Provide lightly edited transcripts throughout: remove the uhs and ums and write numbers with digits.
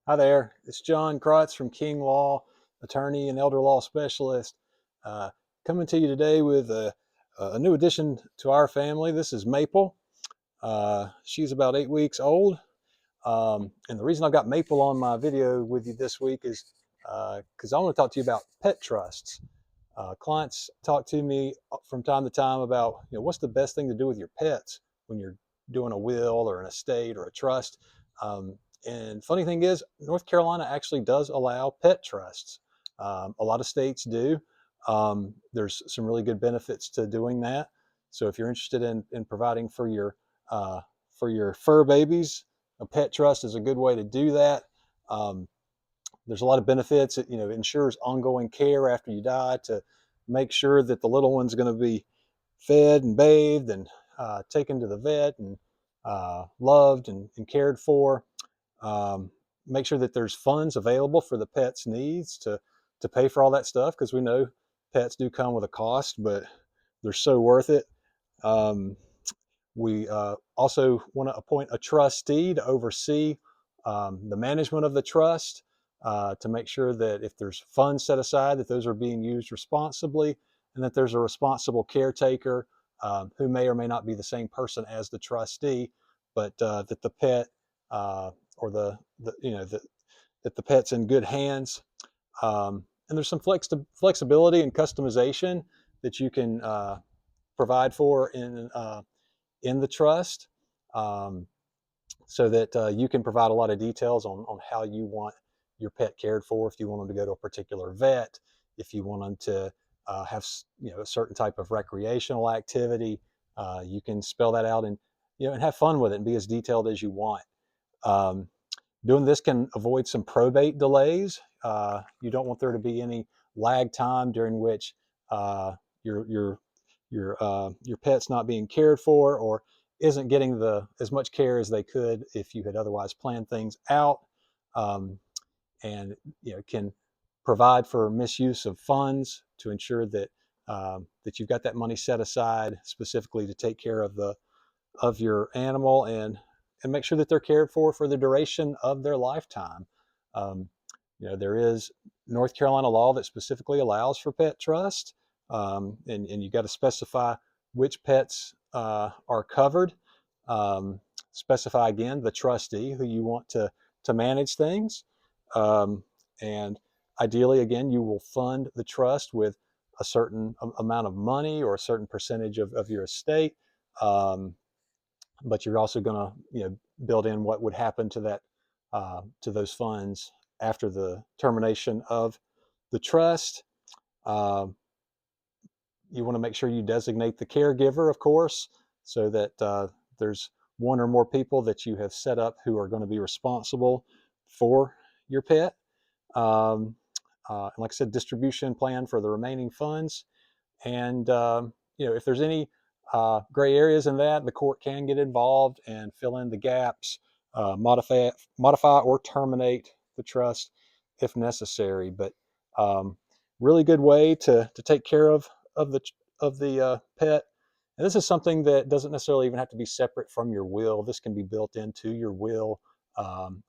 Hi there, it's John Crotts from King Law, attorney and elder law specialist. Uh, Coming to you today with a new addition to our family. This is Maple. She's about 8 weeks old. And the reason I've got Maple on my video with you this week is because I want to talk to you about pet trusts. Clients talk to me from time to time about, what's the best thing to do with your pets when you're doing a will or an estate or a trust. Um, and funny thing is, North Carolina actually does allow pet trusts. A lot of states do. There's some really good benefits to doing that. So if you're interested in providing for your fur babies, a pet trust is a good way to do that. Um, there's a lot of benefits. It ensures ongoing care after you die to make sure that the little one's going to be fed and bathed and taken to the vet and loved and cared for. Um, Make sure that there's funds available for the pet's needs to pay for all that stuff, because we know pets do come with a cost, but they're so worth it. Um, we also want to appoint a trustee to oversee the management of the trust, to make sure that if there's funds set aside, that those are being used responsibly, and that there's a responsible caretaker who may or may not be the same person as the trustee, but that the pet or that the pet's in good hands. And there's some flexibility and customization that you can provide for in the trust, um, so that you can provide a lot of details on how you want your pet cared for. If you want them to go to a particular vet, if you want them to have a certain type of recreational activity, you can spell that out and have fun with it and be as detailed as you want. Um, Doing this can avoid some probate delays. You don't want there to be any lag time during which uh, your your your pet's not being cared for, or isn't getting as much care as they could if you had otherwise planned things out. Um, and can provide for misuse of funds to ensure that that you've got that money set aside specifically to take care of your animal, and make sure that they're cared for the duration of their lifetime. Um, there is North Carolina law that specifically allows for pet trust, and you got to specify which pets are covered. Specify again the trustee who you want to manage things, um, and ideally, again, you will fund the trust with a certain amount of money or a certain percentage of your estate. Um, but you're also going to build in what would happen to those funds after the termination of the trust. Uh, you want to make sure you designate the caregiver, of course, so that there's one or more people that you have set up who are going to be responsible for your pet. Um, and like I said, distribution plan for the remaining funds. And if there's any gray areas in that, the court can get involved and fill in the gaps, modify or terminate the trust if necessary. But really good way to take care of the pet. And this is something that doesn't necessarily even have to be separate from your will. This can be built into your will,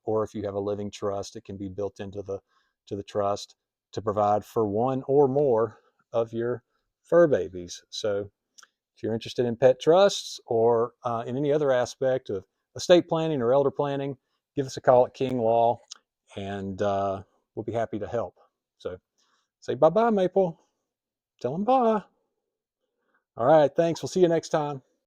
or if you have a living trust, it can be built into the trust to provide for one or more of your fur babies. So if you're interested in pet trusts or in any other aspect of estate planning or elder planning, give us a call at King Law, and we'll be happy to help. So say bye-bye, Maple. Tell them bye. All right, thanks. We'll see you next time.